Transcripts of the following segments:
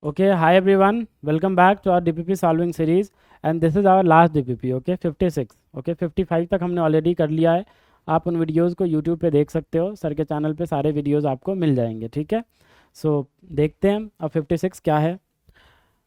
Okay, hi everyone. Welcome back to our DPP solving series and this is our last DPP. Okay, 56. Okay, 55 तक हमने already कर लिया है. आप उन वीडियोस को यूट्यूब पे देख सकते हो. सर के चैनल पे सारे वीडियोस आपको मिल जाएंगे. ठीक है. सो देखते हैं अब 56 क्या है.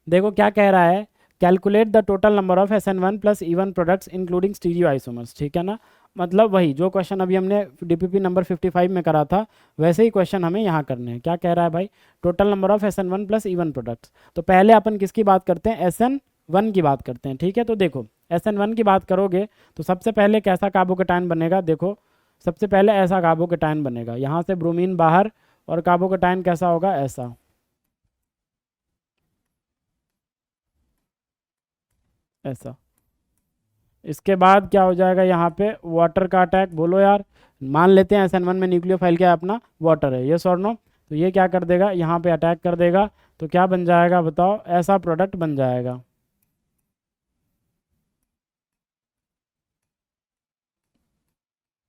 देखो क्या कह रहा है. Calculate the total number of SN1 plus E1 products including stereo isomers. ठीक है ना. मतलब वही जो क्वेश्चन अभी हमने DPP नंबर 55 में करा था वैसे ही क्वेश्चन हमें यहाँ करने हैं. क्या कह रहा है भाई. Total number of SN1 plus E1 products. तो पहले अपन किसकी बात करते हैं. SN1 की बात करते हैं. ठीक है. तो देखो SN1 की बात करोगे तो सबसे पहले कैसा कार्बोकेटायन बनेगा. देखो सबसे पहले ऐसा कार्बोकेटायन बनेगा. यहाँ से ब्रोमीन बाहर और कार्बोकेटायन कैसा होगा. ऐसा ऐसा. इसके बाद क्या हो जाएगा. यहाँ पे वाटर का अटैक. बोलो यार. मान लेते हैं SN1 में न्यूक्लियोफाइल क्या है अपना. वाटर है. यस और नो. तो ये क्या कर देगा. यहाँ पे अटैक कर देगा. तो क्या बन जाएगा बताओ. ऐसा प्रोडक्ट बन जाएगा.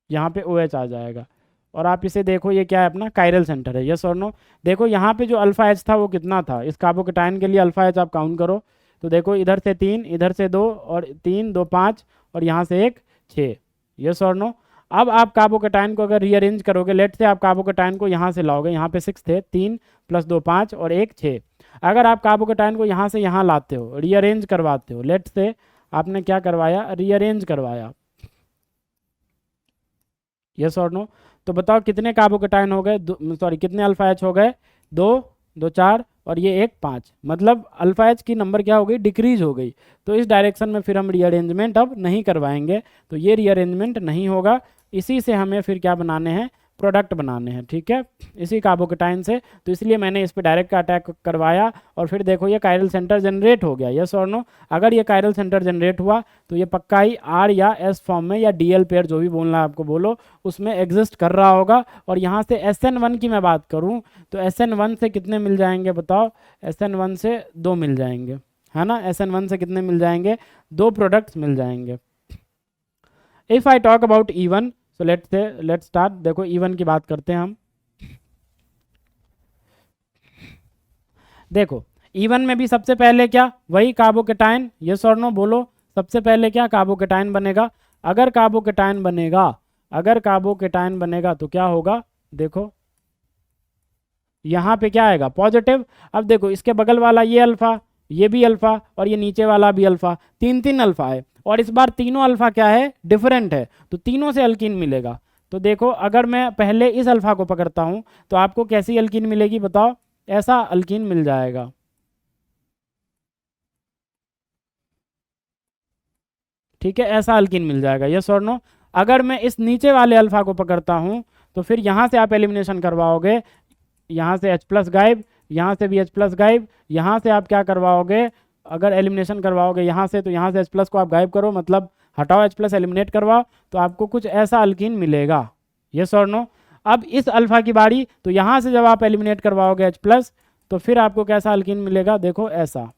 यहाँ पे OH आ जाएगा. और आप इसे देखो ये क्या है अपना कायरल सेंटर है. यस और नो. देखो यहाँ पे जो अल्फा एच था वो कितना था. इस कार्बोकेटायन के लिए अल्फा एच आप काउंट करो. तो देखो इधर से 3 इधर से 2 और 3 2 5 और यहाँ से 1 6. यस और नो. अब आप कार्बोकेटायन को अगर रीअरेंज करोगे. लेट से आप कार्बोकेटायन को यहाँ से लाओगे. यहाँ पे 6 थे. 3 प्लस 2 5 और 1 6. अगर आप कार्बोकेटायन को यहाँ से यहाँ लाते हो रीअरेंज करवाते हो. लेट से आपने क्या करवाया. रीअरेंज करवाया. यस और नो. तो बताओ कितने कार्बोकेटायन हो गए. सॉरी कितने अल्फा एच हो गए. दो. दो 4 और ये 1 5. मतलब अल्फा एच की नंबर क्या हो गई. डिक्रीज हो गई. तो इस डायरेक्शन में फिर हम रीअरेंजमेंट अब नहीं करवाएंगे. तो ये रीअरेंजमेंट नहीं होगा. इसी से हमें फिर क्या बनाने हैं. प्रोडक्ट बनाने हैं. ठीक है. इसी कार्बोकेटाइन से. तो इसलिए मैंने इस पर डायरेक्ट का अटैक करवाया. और फिर देखो ये कायरल सेंटर जनरेट हो गया. यस और नो. अगर ये कायरल सेंटर जनरेट हुआ तो ये पक्का ही R या S फॉर्म में या DL पेयर जो भी बोलना है आपको बोलो उसमें एग्जिस्ट कर रहा होगा. और यहाँ से SN1 की मैं बात करूँ तो SN1 से कितने मिल जाएंगे बताओ. SN1 से 2 मिल जाएंगे. है ना. SN1 से कितने मिल जाएंगे. 2 प्रोडक्ट्स मिल जाएंगे. If I talk about E1 so let's start. देखो E1 की बात करते हैं हम. देखो E1 में भी सबसे पहले क्या वही कार्बोकेटायन. यस और नो बोलो. सबसे पहले क्या कार्बोकेटायन बनेगा. अगर कार्बोकेटायन बनेगा. अगर कार्बोकेटायन बनेगा तो क्या होगा. देखो यहाँ पे क्या आएगा पॉजिटिव. अब देखो इसके बगल वाला ये अल्फा ये भी अल्फा और ये नीचे वाला भी अल्फा. 3 अल्फा है. और इस बार तीनों अल्फा क्या है डिफरेंट है. तो तीनों से अल्कीन मिलेगा. तो देखो अगर मैं पहले इस अल्फा को पकड़ता हूँ तो आपको कैसी अल्कीन मिलेगी बताओ. ऐसा अल्कीन मिल जाएगा. ठीक है. ऐसा अल्कीन मिल जाएगा. यस और नो. अगर मैं इस नीचे वाले अल्फा को पकड़ता हूँ तो फिर यहाँ से आप एलिमिनेशन करवाओगे. यहाँ से H प्लस गायब. यहाँ से भी H प्लस गायब. यहाँ से आप क्या करवाओगे. अगर एलिमिनेशन करवाओगे यहाँ से तो यहाँ से H प्लस को आप गायब करो. मतलब हटाओ H प्लस एलिमिनेट करवाओ तो आपको कुछ ऐसा अल्कीन मिलेगा. यस और नो. अब इस अल्फा की बारी. तो यहाँ से जब आप एलिमिनेट करवाओगे H प्लस तो फिर आपको कैसा अल्कीन मिलेगा. देखो ऐसा.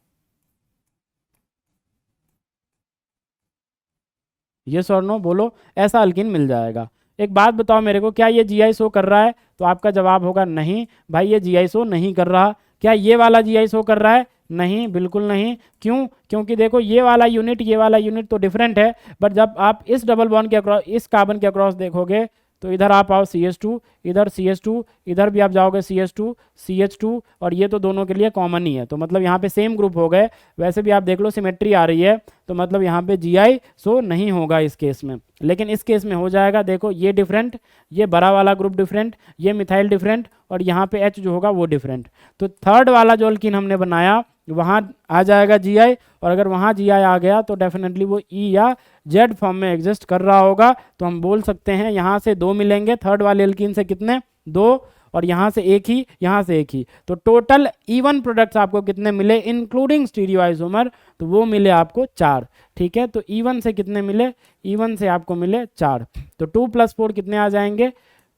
यस और नो बोलो. ऐसा अल्कीन मिल जाएगा. एक बात बताओ मेरे को. क्या ये GI शो कर रहा है. तो आपका जवाब होगा नहीं भाई ये GI शो नहीं कर रहा. क्या ये वाला GI शो कर रहा है. नहीं बिल्कुल नहीं. क्यों. क्योंकि देखो ये वाला यूनिट तो डिफरेंट है. बट जब आप इस डबल बॉन्ड के अक्रॉस इस कार्बन के अक्रॉस देखोगे तो इधर आप आओ CH2 इधर CH2 इधर भी आप जाओगे CH2 CH2 और ये तो दोनों के लिए कॉमन ही है. तो मतलब यहाँ पे सेम ग्रुप हो गए. वैसे भी आप देख लो सिमेट्री आ रही है. तो मतलब यहाँ पे GI शो नहीं होगा इस केस में. लेकिन इस केस में हो जाएगा. देखो ये डिफरेंट ये बड़ा वाला ग्रुप डिफरेंट ये मिथाइल डिफरेंट और यहाँ पे H जो होगा वो डिफरेंट. तो थर्ड वाला जो अल्कीन हमने बनाया वहाँ आ जाएगा GI. और अगर वहाँ GI आ गया तो डेफिनेटली वो E या Z फॉर्म में एग्जिस्ट कर रहा होगा. तो हम बोल सकते हैं यहाँ से 2 मिलेंगे. थर्ड वाले एल्कीन से कितने 2 और यहाँ से एक ही यहाँ से एक ही. तो टोटल E1 प्रोडक्ट्स आपको कितने मिले इंक्लूडिंग स्टीरियो आइसोमर. तो वो मिले आपको 4. ठीक है. तो E1 से कितने मिले. E1 से आपको मिले 4. तो 2 + 4 कितने आ जाएंगे.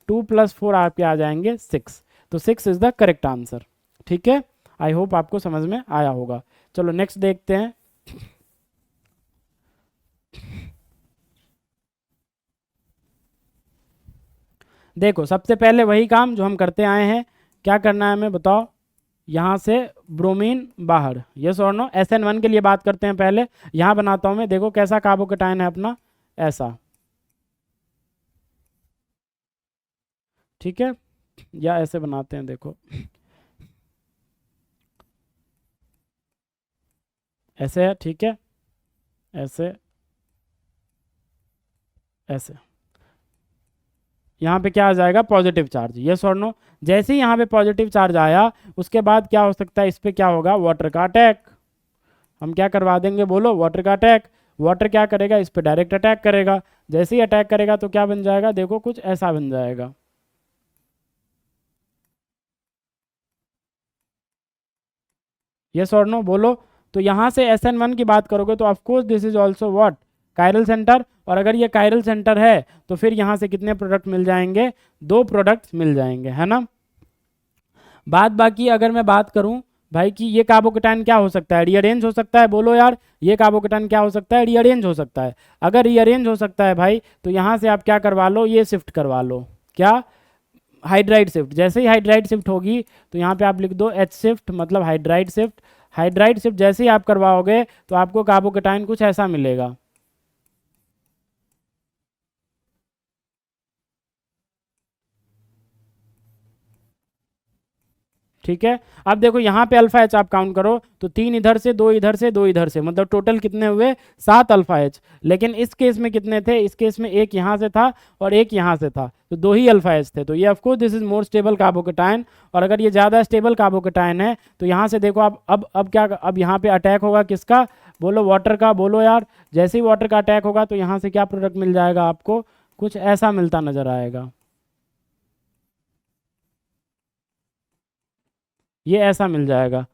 2 + 4 आपके आ जाएंगे 6. तो 6 इज द करेक्ट आंसर. ठीक है. आई होप आपको समझ में आया होगा. चलो नेक्स्ट देखते हैं. देखो सबसे पहले वही काम जो हम करते आए हैं. क्या करना है हमें बताओ. यहाँ से ब्रोमीन बाहर। यस और नो? SN1 के लिए बात करते हैं पहले। यहाँ बनाता हूँ मैं, देखो कैसा कार्बोकेटाइन है अपना, ऐसा, ठीक है, या ऐसे बनाते हैं, देखो ऐसे है, ठीक है, ऐसे, ऐसे। यहाँ पे क्या आ जाएगा? Positive charge. यस और नो? जैसे ही यहाँ पे पॉजिटिव चार्ज आया, उसके बाद क्या हो सकता है, इस पे क्या होगा? वाटर का अटैक। हम क्या करवा देंगे? बोलो, वाटर का अटैक। वाटर क्या करेगा? इस पे डायरेक्ट अटैक करेगा। जैसे ही अटैक करेगा तो क्या बन जाएगा? देखो कुछ ऐसा बन जाएगा। यस और नो? बोलो। तो यहाँ से SN1 की बात करोगे तो of course this is also what? Chiral centre. और अगर ये कायरल सेंटर है तो फिर यहाँ से कितने प्रोडक्ट मिल जाएंगे? 2 प्रोडक्ट्स मिल जाएंगे, है ना। बात बाकी अगर मैं बात करूं भाई कि ये कार्बोकेटाइन क्या हो सकता है? रीअरेंज हो सकता है। बोलो यार, ये कार्बोकेटाइन क्या हो सकता है? रीअरेंज हो सकता है। अगर रीअरेंज हो सकता है भाई, तो यहाँ से आप क्या करवा लो? ये शिफ्ट करवा लो। क्या? Hydride shift. जैसे ही हाइड्राइड शिफ्ट होगी तो यहाँ पे आप लिख दो H शिफ्ट, मतलब हाइड्राइड शिफ्ट। हाइड्राइड शिफ्ट जैसे ही आप करवाओगे तो आपको कार्बोकेटाइन कुछ ऐसा मिलेगा। ठीक है। अब देखो यहाँ पे अल्फा एच आप काउंट करो तो 3 इधर से, 2 इधर से, 2 इधर से, मतलब टोटल कितने हुए? 7 अल्फा एच। लेकिन इस केस में कितने थे? इस केस में एक यहाँ से था और एक यहाँ से था, तो 2 ही अल्फा एच थे। तो ये of course this is more stable carbocation. और अगर ये ज़्यादा स्टेबल कार्बोकेटाइन है तो यहाँ से देखो आप, अब क्या, अब यहाँ पे अटैक होगा किसका? बोलो, वाटर का। बोलो यार, जैसे ही वाटर का अटैक होगा तो यहाँ से क्या प्रोडक्ट मिल जाएगा आपको? कुछ ऐसा मिलता नजर आएगा। ये ऐसा मिल जाएगा।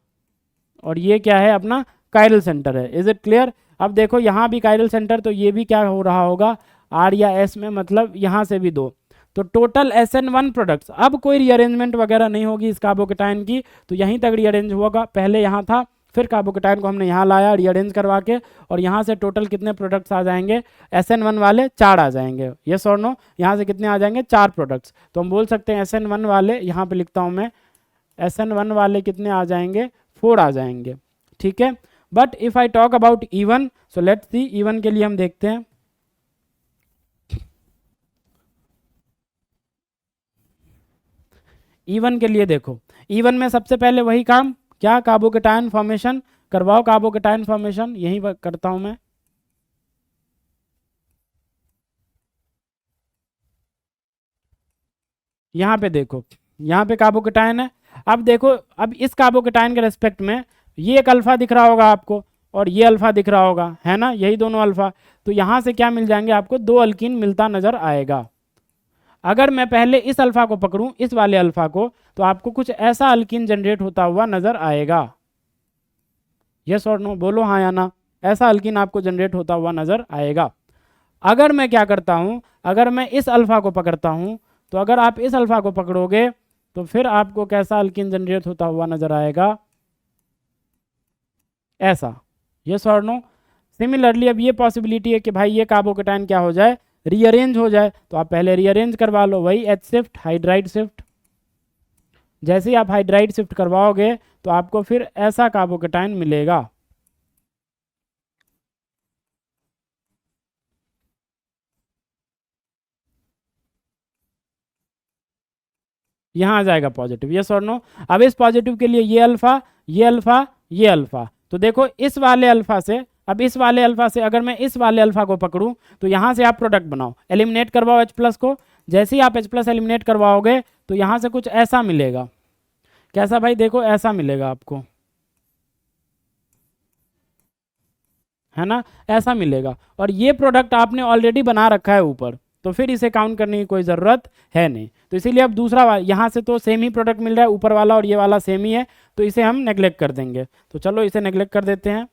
और ये क्या है? अपना कायरल सेंटर है। Is it clear? अब देखो यहाँ भी कायरल सेंटर, तो ये भी क्या हो रहा होगा? R या S में, मतलब यहाँ से भी 2। तो टोटल SN1 प्रोडक्ट्स। अब कोई रीअरेंजमेंट वगैरह नहीं होगी इस कार्बोकेटाइन की, तो यहीं तक रीअरेंज होगा। पहले यहाँ था, फिर कार्बोकेटाइन को हमने यहाँ लाया रीअरेंज करवा के, और यहाँ से टोटल कितने प्रोडक्ट्स आ जाएंगे? SN1 वाले 4 आ जाएंगे। यस और नो? यहाँ से कितने आ जाएंगे? 4 प्रोडक्ट्स। तो हम बोल सकते हैं SN1 वाले, यहाँ पे लिखता हूँ मैं, SN1 वाले कितने आ जाएंगे? 4 आ जाएंगे। ठीक है। But if I talk about E1, so let's see E1 के लिए हम देखते हैं। E1 के लिए देखो, E1 में सबसे पहले वही काम, क्या? कार्बोकेटाइन फॉर्मेशन करवाओ। कार्बोकेटाइन फॉर्मेशन यही करता हूं मैं। यहाँ पे देखो, यहाँ पे कार्बोकेटाइन है। अब देखो, अब इस कार्बोकेटाइन के रेस्पेक्ट में ये एक अल्फा दिख रहा होगा आपको, और ये अल्फा दिख रहा होगा, है ना, यही दोनों अल्फा। तो यहाँ से क्या मिल जाएंगे आपको? 2 अल्कीन मिलता नजर आएगा। अगर मैं पहले इस अल्फा को पकड़ूं, इस वाले अल्फा को, तो आपको कुछ ऐसा अल्कीन जनरेट होता हुआ नजर आएगा। यस और नो? बोलो हाँ या ना। ऐसा अल्कीन आपको जनरेट होता हुआ नजर आएगा। अगर मैं क्या करता हूं, अगर मैं इस अल्फा को पकड़ता हूं, तो अगर आप इस अल्फा को पकड़ोगे तो फिर आपको कैसा अल्कीन जनरेट होता हुआ नजर आएगा? ऐसा। यस और नो? सिमिलरली अब ये पॉसिबिलिटी है कि भाई ये कार्बोकेटाइन क्या हो जाए? रीअरेंज हो जाए। तो आप पहले रीअरेंज करवा लो, वही H शिफ्ट, हाइड्राइड शिफ्ट। जैसे ही आप हाइड्राइड शिफ्ट करवाओगे तो आपको फिर ऐसा कार्बोकेटाइन मिलेगा। यहाँ आ जाएगा पॉजिटिव। यस और नो? अब इस पॉजिटिव के लिए ये अल्फा, ये अल्फा, ये अल्फा। तो देखो इस वाले अल्फा से, अब इस वाले अल्फा से अगर मैं इस वाले अल्फा को पकड़ूं, तो यहाँ से आप प्रोडक्ट बनाओ, एलिमिनेट करवाओ H प्लस को। जैसे ही आप H प्लस एलिमिनेट करवाओगे तो यहाँ से कुछ ऐसा मिलेगा। कैसा भाई? देखो ऐसा मिलेगा आपको, है ना, ऐसा मिलेगा। और ये प्रोडक्ट आपने ऑलरेडी बना रखा है ऊपर, तो फिर इसे काउंट करने की कोई ज़रूरत है नहीं। तो इसीलिए अब दूसरा यहाँ से तो सेम ही प्रोडक्ट मिल रहा है, ऊपर वाला और ये वाला सेम ही है, तो इसे हम नेग्लेक्ट कर देंगे। तो चलो इसे नेग्लेक्ट कर देते हैं।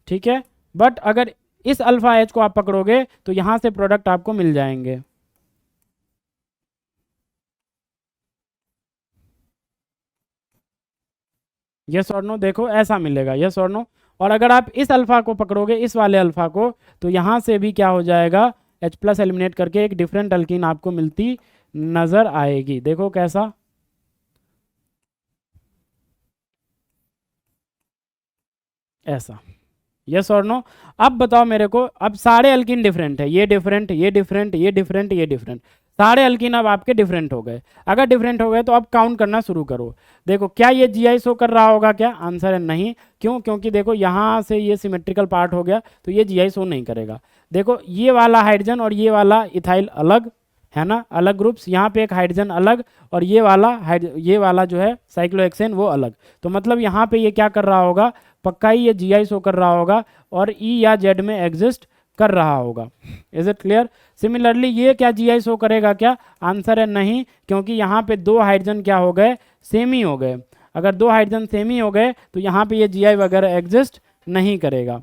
ठीक है। बट अगर इस अल्फा एच को आप पकड़ोगे तो यहाँ से प्रोडक्ट आपको मिल जाएंगे। यस और नो? देखो ऐसा मिलेगा। यस और नो? और अगर आप इस अल्फा को पकड़ोगे, इस वाले अल्फा को, तो यहाँ से भी क्या हो जाएगा? H प्लस एलिमिनेट करके एक डिफरेंट अल्कीन आपको मिलती नजर आएगी। देखो कैसा, ऐसा। यस और नो। अब बताओ मेरे को, अब सारे अल्कीन डिफरेंट है, ये डिफरेंट, ये डिफरेंट, ये डिफरेंट, ये डिफरेंट, सारे अल्कीन अब आपके डिफरेंट हो गए। अगर डिफरेंट हो गए तो अब काउंट करना शुरू करो। देखो क्या ये जीआई शो कर रहा होगा क्या? आंसर है नहीं। क्यों? क्योंकि देखो यहाँ से ये सिमेट्रिकल पार्ट हो गया तो ये जीआई शो नहीं करेगा। देखो ये वाला हाइड्रोजन और ये वाला इथाइल अलग है ना, अलग ग्रुप्स। यहाँ पे एक हाइड्रोजन अलग और ये वाला जो है साइक्लोहेक्सेन वो अलग। तो मतलब यहाँ पे ये क्या कर रहा होगा? पक्का ही ये जीआई शो कर रहा होगा और ई या जेड में एग्जिस्ट कर रहा होगा। Is it clear? सिमिलरली ये क्या जीआई शो करेगा क्या? आंसर है नहीं, क्योंकि यहाँ पे दो हाइड्रोजन क्या हो गए? सेम ही हो गए। अगर दो हाइड्रोजन सेम ही हो गए तो यहाँ पे ये जीआई वगैरह एग्जिस्ट नहीं करेगा,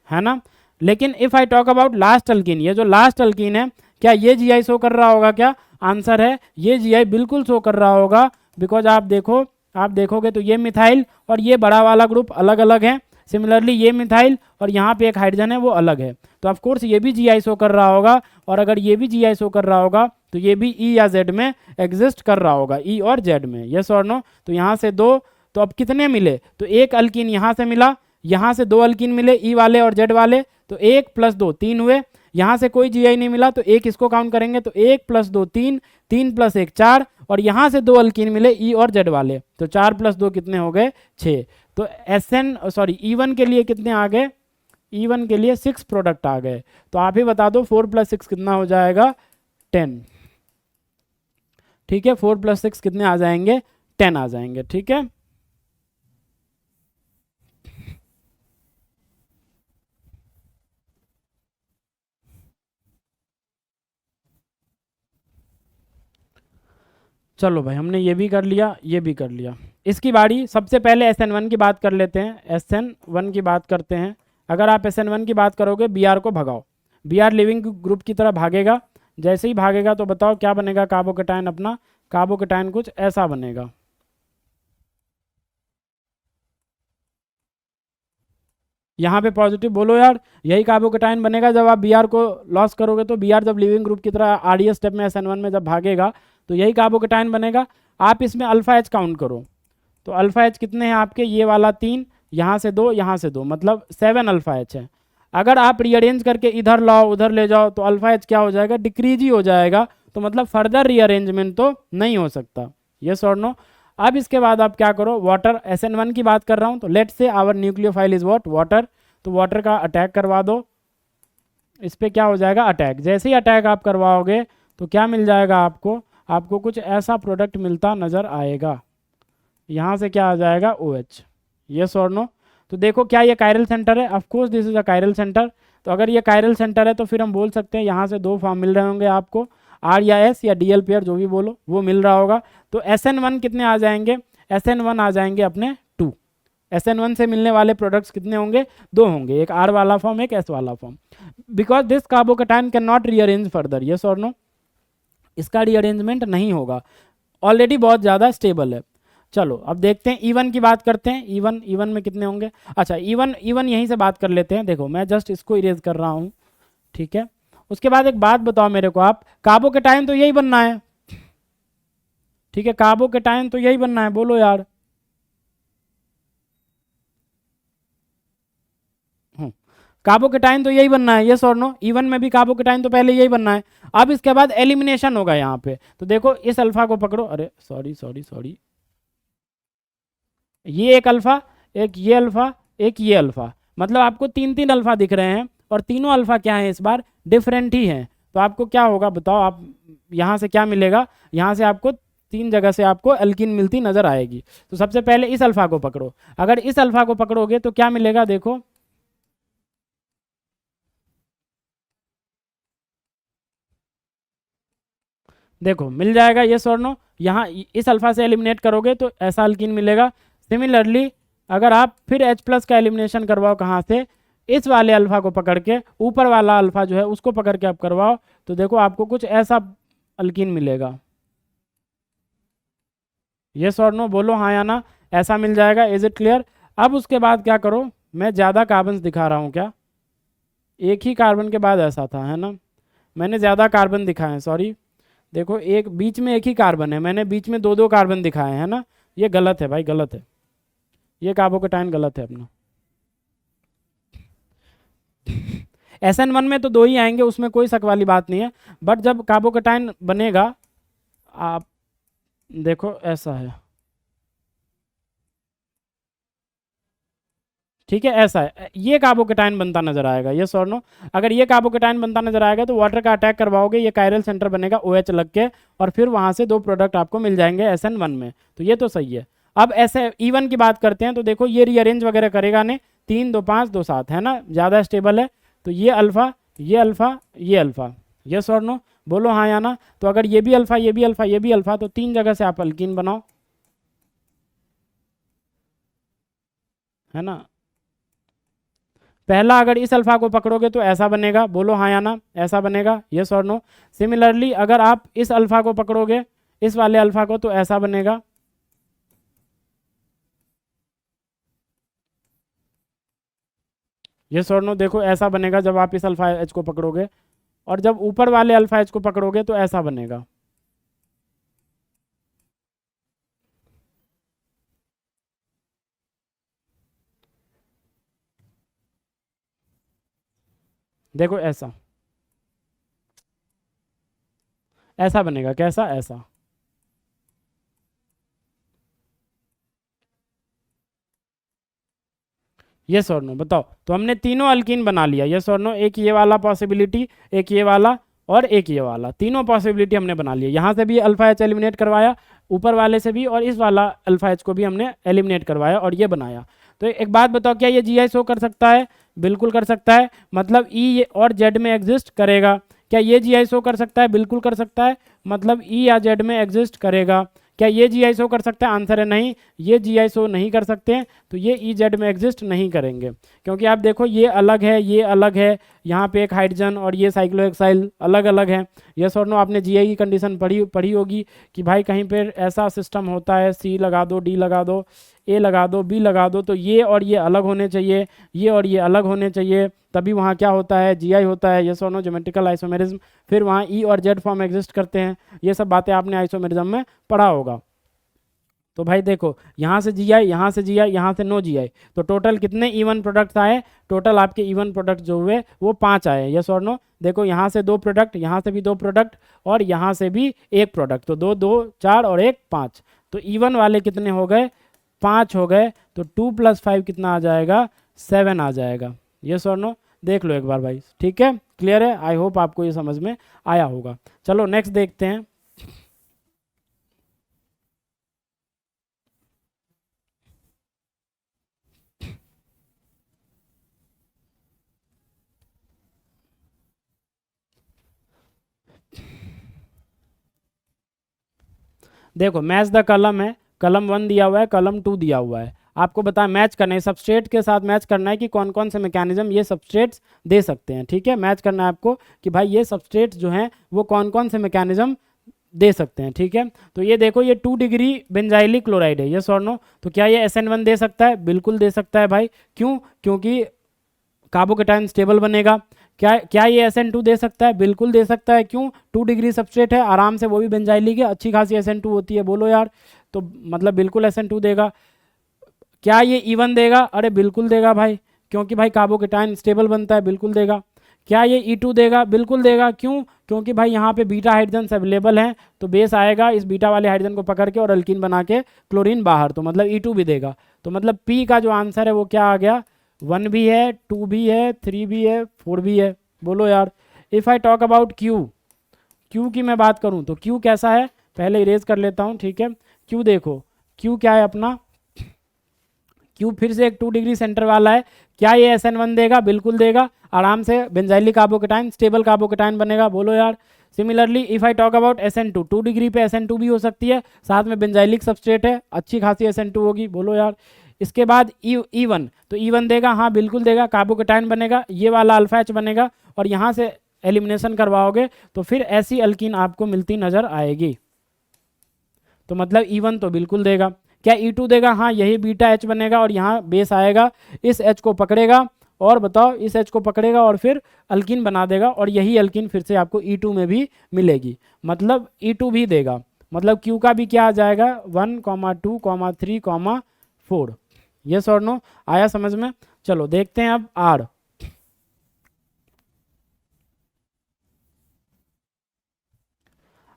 है ना। लेकिन if I talk about last alkyne, ये जो लास्ट अल्कीन है, क्या ये जीआई शो कर रहा होगा क्या? आंसर है ये जीआई बिल्कुल शो कर रहा होगा। बिकॉज आप देखोगे तो ये मिथाइल और ये बड़ा वाला ग्रुप अलग अलग है। सिमिलरली ये मिथाइल और यहाँ पे एक हाइड्रोजन है वो अलग है, तो ऑफ कोर्स ये भी जीआई शो कर रहा होगा। और अगर ये भी जीआई शो कर रहा होगा तो ये भी ई या जेड में एग्जिस्ट कर रहा होगा, ई और जेड में। यस और नो? तो यहाँ से दो, तो अब कितने मिले? तो एक अल्कीन यहाँ से मिला, यहाँ से दो अल्कीन मिले, ई वाले और जेड वाले, तो एक प्लस दो तीन हुए। यहाँ से कोई जीआई नहीं मिला तो एक इसको काउंट करेंगे, तो एक प्लस दो तीन, तीन प्लस एक चार, और यहाँ से दो अल्कीन मिले ई और जेड वाले, तो चार प्लस दो कितने हो गए? छः। तो ई1 के लिए कितने आ गए? ई1 के लिए 6 प्रोडक्ट आ गए। तो आप ही बता दो 4 + 6 कितना हो जाएगा? 10। ठीक है, 4 + 6 कितने आ जाएंगे? 10 आ जाएंगे। ठीक है, चलो भाई, हमने ये भी कर लिया, ये भी कर लिया। इसकी बारी, सबसे पहले SN1 की बात कर लेते हैं। SN1 की बात करते हैं। अगर आप SN1 की बात करोगे, Br को भगाओ। Br लिविंग ग्रुप की तरह भागेगा। जैसे ही भागेगा तो बताओ क्या बनेगा? कार्बोकेटायन अपना, कार्बोकेटायन कुछ ऐसा बनेगा। यहाँ पे पॉजिटिव बोलो यार, यही कार्बोकेटायन बनेगा जब आप Br को लॉस करोगे। तो Br जब लिविंग ग्रुप की तरह RDS स्टेप में SN1 में जब भागेगा तो यही कार्बोकेटायन बनेगा। आप इसमें अल्फा एच काउंट करो, तो अल्फा एच कितने हैं आपके? ये वाला 3, यहाँ से 2, यहाँ से 2, मतलब 7 अल्फा एच है। अगर आप रीअरेंज करके इधर लाओ उधर ले जाओ तो अल्फा एच क्या हो जाएगा? डिक्रीज ही हो जाएगा। तो मतलब फर्दर रीअरेंजमेंट तो नहीं हो सकता। यस और नो? अब इसके बाद आप क्या करो? वाटर, SN1 की बात कर रहा हूँ, तो let say our nucleophile is what? Water. तो वाटर का अटैक करवा दो, इस पर क्या हो जाएगा? अटैक। जैसे ही अटैक आप करवाओगे तो क्या मिल जाएगा आपको? आपको कुछ ऐसा प्रोडक्ट मिलता नजर आएगा। यहाँ से क्या आ जाएगा? OH। यस और नो? तो देखो क्या ये कायरल सेंटर है? Of course this is a chiral centre. तो अगर ये कायरल सेंटर है तो फिर हम बोल सकते हैं यहाँ से दो फॉर्म मिल रहे होंगे आपको, R या S या DL पेयर, जो भी बोलो वो मिल रहा होगा। तो SN1 कितने आ जाएंगे? SN1 आ जाएंगे अपने 2। SN1 से मिलने वाले प्रोडक्ट्स कितने होंगे? 2 होंगे, एक R वाला फॉर्म, एक S वाला form. Because this carbocation can not rearrange further. Yes और नो? इसका रीअरेंजमेंट नहीं होगा, ऑलरेडी बहुत ज़्यादा स्टेबल है। चलो अब देखते हैं E1 की बात करते हैं। E1 में कितने होंगे? अच्छा, E1 यहीं से बात कर लेते हैं। देखो मैं जस्ट इसको इरेज कर रहा हूँ, ठीक है। उसके बाद एक बात बताओ मेरे को, आप कार्बोकेटायन तो यही बनना है, ठीक है, कार्बोकेटायन तो यही बनना है, बोलो यार। कार्बोकेटाइन तो यही बनना है। यस और नो? E1 में भी कार्बोकेटाइन तो पहले यही बनना है। अब इसके बाद एलिमिनेशन होगा यहाँ पे। तो देखो इस अल्फा को पकड़ो, अरे सॉरी सॉरी सॉरी, ये एक अल्फा, एक ये अल्फा, एक ये अल्फा, मतलब आपको 3 अल्फा दिख रहे हैं और तीनों अल्फा क्या है? इस बार डिफरेंट ही हैं। तो आपको क्या होगा बताओ? आप यहाँ से क्या मिलेगा? यहाँ से आपको 3 जगह से आपको अल्किन मिलती नजर आएगी। तो सबसे पहले इस अल्फा को पकड़ो। अगर इस अल्फा को पकड़ोगे तो क्या मिलेगा? देखो देखो मिल जाएगा। यस और नो? यहाँ इस अल्फा से एलिमिनेट करोगे तो ऐसा अल्किन मिलेगा। सिमिलरली अगर आप फिर H+ का एलिमिनेशन करवाओ, कहाँ से? इस वाले अल्फा को पकड़ के, ऊपर वाला अल्फा जो है उसको पकड़ के आप करवाओ, तो देखो आपको कुछ ऐसा अल्किन मिलेगा। यस और नो? बोलो हाँ या ना, ऐसा मिल जाएगा। Is it clear? अब उसके बाद क्या करो? मैं ज़्यादा कार्बन दिखा रहा हूँ क्या? एक ही कार्बन के बाद ऐसा था, है ना? मैंने ज़्यादा कार्बन दिखाए हैं, सॉरी। देखो एक बीच में एक ही कार्बन है, मैंने बीच में दो दो कार्बन दिखाए हैं ना, ये गलत है भाई, गलत है, ये कार्बोकेटाइन गलत है अपना। SN1 में तो दो ही आएंगे, उसमें कोई शक वाली बात नहीं है, बट जब कार्बोकेटाइन बनेगा, आप देखो ऐसा है, ठीक है, ऐसा है, ये कार्बोकेटाइन बनता नजर आएगा, ये और नो। अगर ये कार्बोकेटाइन बनता नजर आएगा तो वाटर का अटैक करवाओगे, ये कायरल सेंटर बनेगा OH लग के, और फिर वहां से दो प्रोडक्ट आपको मिल जाएंगे SN1 में, तो ये तो सही है। अब ऐसे E1 की बात करते हैं, तो देखो ये रीअरेंज वगैरह करेगा नहीं, 3 2 5 2 7 है ना, ज़्यादा स्टेबल है, तो ये अल्फा, ये अल्फा, ये अल्फा, यस और नो, बोलो हाँ या ना। तो अगर ये भी अल्फा, ये भी अल्फा, ये भी अल्फा, तो 3 जगह से आप अल्कीन बनाओ, है ना। पहला अगर इस अल्फा को पकड़ोगे तो ऐसा बनेगा, बोलो हाँ या ना, ऐसा बनेगा, यस और नो। सिमिलरली अगर आप इस अल्फा को पकड़ोगे, इस वाले अल्फा को, तो ऐसा बनेगा, यस और नो। देखो ऐसा बनेगा जब आप इस अल्फा एच को पकड़ोगे, और जब ऊपर वाले अल्फा एच को पकड़ोगे तो ऐसा बनेगा। देखो ऐसा, ऐसा बनेगा, कैसा, ऐसा। यस और नो, बताओ। तो हमने तीनों अल्कीन बना लिया, यस और नो, एक ये वाला पॉसिबिलिटी, एक ये वाला, और एक ये वाला, तीनों पॉसिबिलिटी हमने बना लिया। यहाँ से भी अल्फा एच एलिमिनेट करवाया, ऊपर वाले से भी, और इस वाला अल्फा एच को भी हमने एलिमिनेट करवाया, और ये बनाया। तो एक बात बताओ, क्या ये GI शो कर सकता है? बिल्कुल कर सकता है, मतलब E और Z में एग्जिस्ट करेगा। क्या ये GI शो कर सकता है? बिल्कुल कर सकता है, मतलब E या Z में एग्जिस्ट करेगा। क्या ये GI शो कर सकता है? आंसर है नहीं, ये GI शो नहीं कर सकते हैं, तो ये EZ में एग्जिस्ट नहीं करेंगे, क्योंकि आप देखो ये अलग है, ये अलग है, यहाँ पे एक हाइड्रोजन और ये साइक्लोहेक्साइल अलग अलग है। यस और नो, आपने GI की कंडीशन पढ़ी पढ़ी होगी कि भाई कहीं पर ऐसा सिस्टम होता है, C लगा दो, D लगा दो, A लगा दो, B लगा दो, तो ये और ये अलग होने चाहिए, ये और ये अलग होने चाहिए, तभी वहाँ क्या होता है, GI होता है। यस और नो, ज्योमेट्रिकल आइसोमेरिज्म, फिर वहाँ E और Z फॉर्म एग्जिस्ट करते हैं। ये सब बातें आपने आइसोमेरिज्म में पढ़ा होगा। तो भाई देखो, यहाँ से GI, यहाँ से GI, यहाँ से नो GI, तो टोटल कितने E1 प्रोडक्ट्स आए? टोटल आपके E1 प्रोडक्ट जो हुए वो 5 आए, यस और नो। देखो यहाँ से 2 प्रोडक्ट, यहाँ से भी 2 प्रोडक्ट, और यहाँ से भी 1 प्रोडक्ट, तो 2 2 4 और 1 5, तो E1 वाले कितने हो गए? 5 हो गए। तो 2 + 5 कितना आ जाएगा? 7 आ जाएगा, यस और नो। देख लो एक बार भाई, ठीक है, क्लियर है? आई होप आपको ये समझ में आया होगा। चलो नेक्स्ट देखते हैं। देखो मैच द कलम है, कलम 1 दिया हुआ है, कलम 2 दिया हुआ है, आपको बता मैच करना है, सबस्ट्रेट के साथ मैच करना है कि कौन कौन से मैकेनिज्म ये सबस्ट्रेट्स दे सकते हैं, ठीक है। मैच करना है आपको कि भाई ये सबस्ट्रेट्स जो हैं वो कौन कौन से मैकेनिज्म दे सकते हैं, ठीक है। तो ये देखो, ये 2 डिग्री बेंजाइलिक क्लोराइड है, यस और नो। तो क्या ये SN1 दे सकता है? बिल्कुल दे सकता है भाई, क्यों? क्योंकि कार्बोकेटाइन स्टेबल बनेगा। क्या क्या ये SN2 दे सकता है? बिल्कुल दे सकता है, क्यों? 2 डिग्री सबस्ट्रेट है, आराम से, वो भी बेंजाइलिक है, अच्छी खासी SN2 होती है, बोलो यार। तो मतलब बिल्कुल SN2 देगा। क्या ये E1 देगा? अरे बिल्कुल देगा भाई, क्योंकि भाई कार्बोकेटाइन स्टेबल बनता है, बिल्कुल देगा। क्या ये E2 देगा? बिल्कुल देगा, क्यों? क्योंकि भाई यहाँ पे बीटा हाइड्रोजन अवेलेबल हैं, तो बेस आएगा, इस बीटा वाले हाइड्रोजन को पकड़ के और अल्कीन बना के क्लोरीन बाहर, तो मतलब E2 भी देगा। तो मतलब P का जो आंसर है वो क्या आ गया? 1 भी है, 2 भी है, 3 भी है, 4 भी है, बोलो यार। If I talk about Q की मैं बात करूँ तो Q कैसा है? पहले इरेज कर लेता हूँ, ठीक है। Q देखो, Q क्या है अपना? Q फिर से एक 2 डिग्री सेंटर वाला है। क्या ये SN1 देगा? बिल्कुल देगा, आराम से बेंजाइलिक कार्बोकेटाइन, स्टेबल कार्बोकेटाइन बनेगा, बोलो यार। Similarly if I talk about SN2, 2 degree पे SN2 भी हो सकती है, साथ में बेंजाइलिक सबस्ट्रेट है, अच्छी खासी SN2 होगी, बोलो यार। इसके बाद E1, तो E1 देगा, हाँ बिल्कुल देगा, कार्बोकेटाइन बनेगा, ये वाला अल्फा एच बनेगा, और यहाँ से एलिमिनेशन करवाओगे तो फिर ऐसी अल्कीन आपको मिलती नजर आएगी। तो मतलब E1 तो बिल्कुल देगा। क्या E2 देगा? हाँ, यही बीटा H बनेगा, और यहाँ बेस आएगा, इस H को पकड़ेगा और बताओ इस H को पकड़ेगा और फिर अल्कीन बना देगा, और यही अल्कीन फिर से आपको E2 में भी मिलेगी, मतलब E2 भी देगा। मतलब Q का भी क्या आ जाएगा 1, 2, 3, 4। यस और नो, आया समझ में? चलो देखते हैं अब R।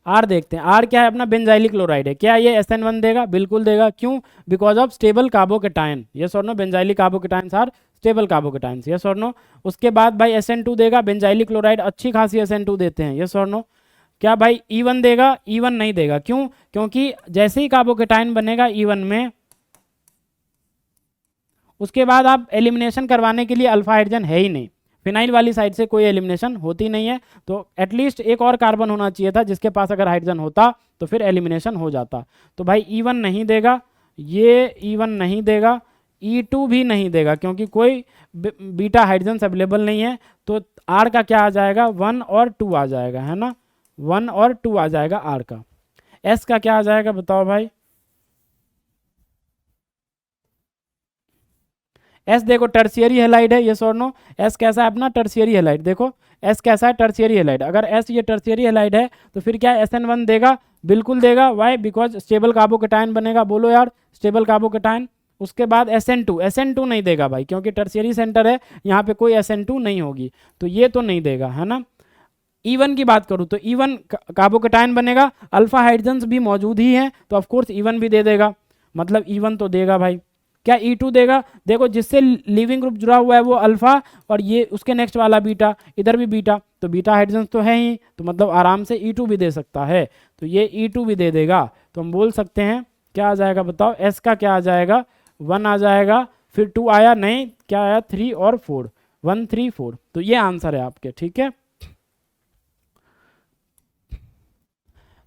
आर देखते हैं। आर क्या है अपना? बेंजाइलिक क्लोराइड है। क्या ये SN1 देगा? बिल्कुल देगा। क्यों? Because of stable carbocation. Yes और no, benzylic carbocations are stable carbocations. Yes और नो। उसके बाद भाई SN2 देगा। बेंजाइलिक क्लोराइड अच्छी खासी SN2 देते हैं। यस और नो। क्या भाई E1 देगा? E1 नहीं देगा। क्यों? क्योंकि जैसे ही कार्बोकेटाइन बनेगा E1 में, उसके बाद आप एलिमिनेशन करवाने के लिए अल्फा हाइड्रोजन है ही नहीं, फिनाइल वाली साइड से कोई एलिमिनेशन होती नहीं है, तो एटलीस्ट एक और कार्बन होना चाहिए था जिसके पास अगर हाइड्रोजन होता तो फिर एलिमिनेशन हो जाता। तो भाई E1 नहीं देगा, ये E1 नहीं देगा, E2 भी नहीं देगा क्योंकि कोई बीटा हाइड्रोजन अवेलेबल नहीं है। तो R का क्या आ जाएगा? 1 और 2 आ जाएगा, है ना? 1 और 2 आ जाएगा R का। S का क्या आ जाएगा बताओ भाई? एस देखो टर्शियरी हेलाइड है, यस और नो। एस कैसा है अपना? Tertiary halide. देखो एस कैसा है? Tertiary halide. अगर एस ये टर्शियरी हेलाइड है तो फिर क्या SN1 देगा? बिल्कुल देगा। वाई? बिकॉज स्टेबल कार्बोकेटाइन बनेगा। बोलो यार, स्टेबल कार्बोकेटाइन। उसके बाद SN2, SN2 नहीं देगा भाई क्योंकि टर्शियरी सेंटर है, यहाँ पे कोई SN2 नहीं होगी, तो ये तो नहीं देगा, है ना? E1 की बात करूँ तो E1 कार्बोकेटाइन बनेगा, अल्फा हाइड्रोजन्स भी मौजूद ही हैं, तो ऑफकोर्स E1 भी दे देगा, मतलब E1 तो देगा भाई। क्या E2 देगा? देखो जिससे लिविंग ग्रुप जुड़ा हुआ है वो अल्फा, और ये उसके नेक्स्ट वाला बीटा, इधर भी बीटा, तो बीटा हाइड्रोजन तो है ही, तो मतलब आराम से E2 भी दे सकता है, तो ये E2 भी दे देगा। तो हम बोल सकते हैं क्या आ जाएगा बताओ? एस का क्या आ जाएगा? 1 आ जाएगा, फिर 2 आया नहीं, क्या आया? 3 और 4, 1, 3, 4। तो ये आंसर है आपके, ठीक है।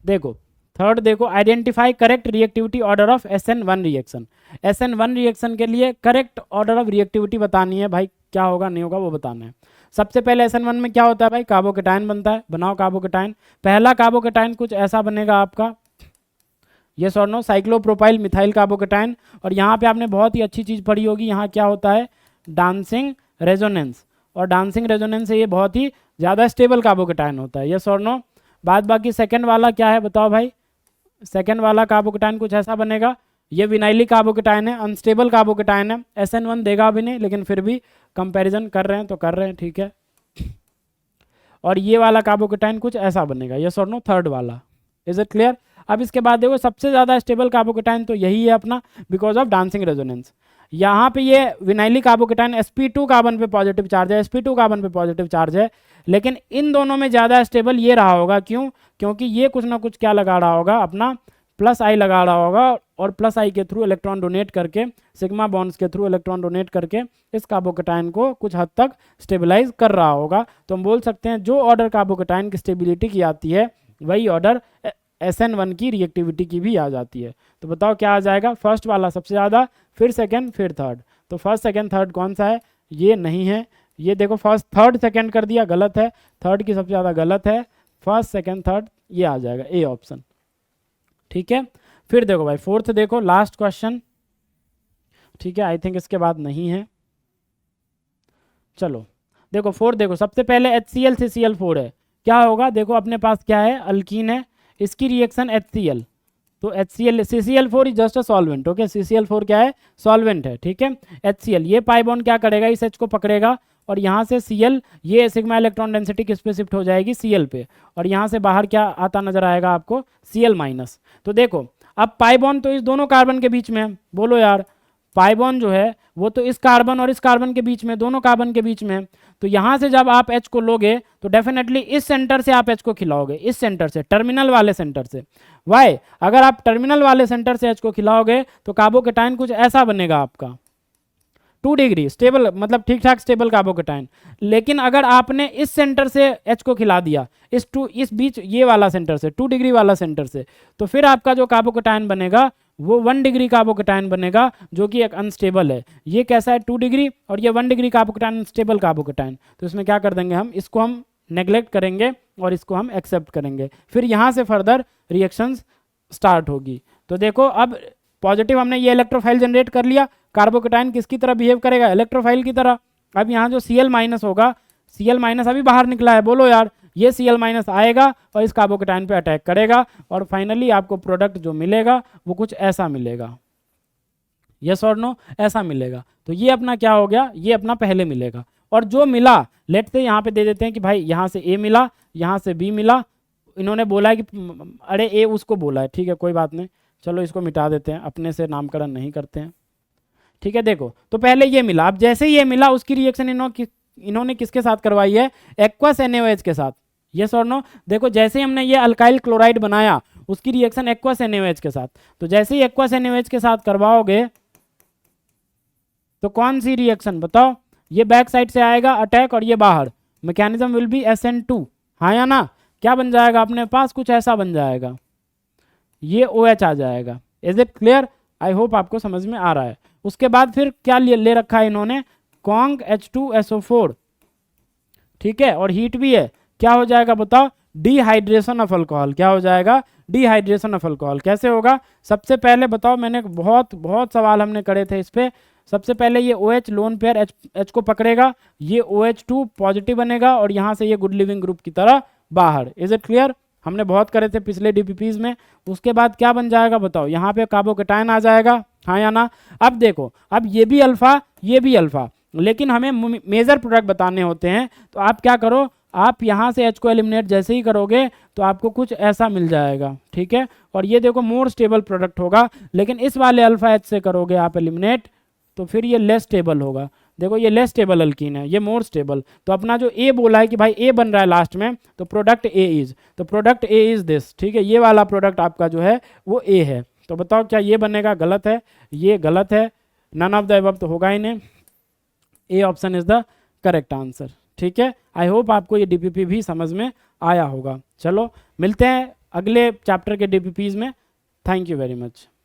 देखो थर्ड, देखो identify correct reactivity order of SN1 reaction. SN1 reaction के लिए करेक्ट ऑर्डर ऑफ रिएक्टिविटी बतानी है भाई, क्या होगा नहीं होगा वो बताना है। सबसे पहले SN1 में क्या होता है भाई? कार्बोकेटाइन बनता है। बनाओ कार्बोकेटाइन। पहला कार्बोकेटाइन कुछ ऐसा बनेगा आपका, यस और नो, साइक्लोप्रोपाइल मिथाइल कार्बोकेटाइन। और यहाँ पे आपने बहुत ही अच्छी चीज़ पढ़ी होगी, यहाँ क्या होता है? Dancing resonance. और डांसिंग रेजोनेंस से ये बहुत ही ज़्यादा स्टेबल कार्बोकेटाइन होता है, यस और नो। बाद बाकी सेकेंड वाला क्या है बताओ भाई? सेकेंड वाला कार्बोकेटाइन कुछ ऐसा बनेगा, ये विनाइलिक कार्बोकेटाइन है, अनस्टेबल कार्बोकेटाइन है। SN1 देगा भी नहीं, लेकिन फिर भी कंपैरिजन कर रहे हैं तो कर रहे हैं, ठीक है। और ये वाला कार्बोकेटाइन कुछ ऐसा बनेगा, यस और नो, थर्ड वाला। Is it clear? अब इसके बाद देखो सबसे ज़्यादा स्टेबल कार्बोकेटाइन तो यही है अपना, बिकॉज ऑफ डांसिंग रेजोनेंस। यहाँ पे ये विनाइलिक कार्बोकेटाइन sp2 कार्बन पे पॉजिटिव चार्ज है, sp2 कार्बन पे पॉजिटिव चार्ज है, लेकिन इन दोनों में ज़्यादा स्टेबल ये रहा होगा। क्यों? क्योंकि ये कुछ ना कुछ क्या लगा रहा होगा अपना, प्लस आई लगा रहा होगा, और प्लस आई के थ्रू इलेक्ट्रॉन डोनेट करके, सिग्मा बॉन्ड्स के थ्रू इलेक्ट्रॉन डोनेट करके इस कार्बोकेटाइन को कुछ हद तक स्टेबलाइज कर रहा होगा। तो हम बोल सकते हैं जो ऑर्डर कार्बोकेटाइन की स्टेबिलिटी की आती है वही ऑर्डर SN1 की रिएक्टिविटी की भी आ जाती है। तो बताओ क्या आ जाएगा? फर्स्ट वाला सबसे ज़्यादा, फिर सेकेंड, फिर थर्ड। तो फर्स्ट सेकेंड थर्ड कौन सा है? ये नहीं है। ये देखो फर्स्ट थर्ड सेकेंड कर दिया, गलत है। थर्ड की सबसे ज़्यादा गलत है, फर्स्ट सेकेंड थर्ड ये आ जाएगा, ए ऑप्शन, ठीक है। फिर देखो भाई फोर्थ, देखो लास्ट क्वेश्चन, ठीक है। आई थिंक इसके बाद नहीं है। चलो देखो फोर्थ, देखो सबसे पहले HCl CCl4 है, क्या होगा? देखो अपने पास क्या है? अल्कीन है, इसकी रिएक्शन HCl, तो HCl CCl4 is just a solvent, okay. CCl4 क्या है? सॉल्वेंट है, ठीक है। HCl, ये पाई बॉन्ड क्या करेगा? इस H को पकड़ेगा, और यहाँ से Cl, ये सिग्मा इलेक्ट्रॉन डेंसिटी किस पे शिफ्ट हो जाएगी? Cl पे, और यहाँ से बाहर क्या आता नजर आएगा आपको? Cl minus. तो देखो अब पाई बॉन्ड तो इस दोनों कार्बन के बीच में है, बोलो यार, पाई बॉन्ड जो है वो तो इस कार्बन और इस कार्बन के बीच में, दोनों कार्बन के बीच में है। तो यहाँ से जब आप H को लोगे तो डेफिनेटली इस सेंटर से आप H को खिलाओगे, इस सेंटर से, टर्मिनल वाले सेंटर से। वाई? अगर आप टर्मिनल वाले सेंटर से H को खिलाओगे तो कार्बोकेटाइन कुछ ऐसा बनेगा आपका, 2 डिग्री स्टेबल, मतलब ठीक ठाक स्टेबल कार्बोकेटाइन। लेकिन अगर आपने इस सेंटर से H को खिला दिया, इस बीच ये वाला सेंटर से, 2 डिग्री वाला सेंटर से, तो फिर आपका जो कार्बोकेटाइन बनेगा वो 1 डिग्री कार्बोकेटाइन बनेगा, जो कि एक अनस्टेबल है। ये कैसा है? 2 डिग्री, और ये 1 डिग्री कार्बोकेटाइन, अनस्टेबल कार्बोकेटाइन। तो इसमें क्या कर देंगे हम? इसको हम नेग्लेक्ट करेंगे और इसको हम एक्सेप्ट करेंगे, फिर यहाँ से फर्दर रिएक्शंस स्टार्ट होगी। तो देखो अब पॉजिटिव हमने ये इलेक्ट्रोफाइल जनरेट कर लिया, कार्बोकेटाइन किसकी तरह बिहेव करेगा? इलेक्ट्रोफाइल की तरह। अब यहाँ जो Cl माइनस होगा, Cl माइनस अभी बाहर निकला है, बोलो यार, ये Cl माइनस आएगा और इस कार्बोकेटाइन पे अटैक करेगा और फाइनली आपको प्रोडक्ट जो मिलेगा वो कुछ ऐसा मिलेगा। यस और नो, ऐसा मिलेगा। तो ये अपना क्या हो गया, ये अपना पहले मिलेगा। और जो मिला, लेट से यहाँ पे दे देते हैं कि भाई यहाँ से ए मिला, यहाँ से बी मिला, इन्होंने बोला है कि अरे ए उसको बोला है, ठीक है कोई बात नहीं, चलो इसको मिटा देते हैं, अपने से नामकरण नहीं करते हैं, ठीक है। देखो तो पहले ये मिला, अब जैसे ही ये मिला उसकी रिएक्शन इन्होंने किसके साथ करवाई है, एक्वस NaOH के साथ। यस और नो, देखो जैसे ही हमने ये अल्काइल क्लोराइड बनाया उसकी रिएक्शन एक्वस NaOH के साथ, तो जैसे ही एक्वस NaOH के साथ करवाओगे तो कौन सी रिएक्शन बताओ, ये बैक साइड से आएगा अटैक और ये बाहर, मैकेनिज्म विल बी SN2, हाँ या ना, क्या बन जाएगा अपने पास, कुछ ऐसा बन जाएगा, ये OH आ जाएगा। Is it clear, I hope आपको समझ में आ रहा है। उसके बाद फिर क्या ले रखा है इन्होंने, कॉन्ग H2SO4, ठीक है, और हीट भी है, क्या हो जाएगा बताओ, डिहाइड्रेशन ऑफ अल्कोहल, क्या हो जाएगा, डिहाइड्रेशन ऑफ अल्कोहल। कैसे होगा, सबसे पहले बताओ, मैंने बहुत सवाल हमने करे थे इस पे। सबसे पहले ये OH लोन पेयर H को पकड़ेगा, ये OH2 पॉजिटिव बनेगा और यहाँ से ये गुड लिविंग ग्रुप की तरह बाहर। इज इट क्लियर, हमने बहुत करे थे पिछले DPPs में। उसके बाद क्या बन जाएगा बताओ, यहाँ पे कार्बोकेटाइन आ जाएगा, हाँ या ना। अब देखो, अब ये भी अल्फा, ये भी अल्फा, लेकिन हमें मेजर प्रोडक्ट बताने होते हैं, तो आप क्या करो, आप यहाँ से H को एलिमिनेट जैसे ही करोगे तो आपको कुछ ऐसा मिल जाएगा, ठीक है। और ये देखो मोर स्टेबल प्रोडक्ट होगा, लेकिन इस वाले अल्फा H से करोगे आप एलिमिनेट तो फिर ये लेस स्टेबल होगा। देखो ये लेस स्टेबल अल्कीन है, ये मोर स्टेबल। तो अपना जो ए बोला है कि भाई ए बन रहा है लास्ट में, तो प्रोडक्ट ए इज, तो प्रोडक्ट ए इज दिस, ठीक है, ये वाला प्रोडक्ट आपका जो है वो ए है। तो बताओ क्या ये बनेगा, गलत है, ये गलत है, नन ऑफ द अबव तो होगा ही नहीं, A option is the correct answer, ठीक है। आई होप आपको ये DPP भी समझ में आया होगा। चलो मिलते हैं अगले चैप्टर के DPPs में। Thank you very much.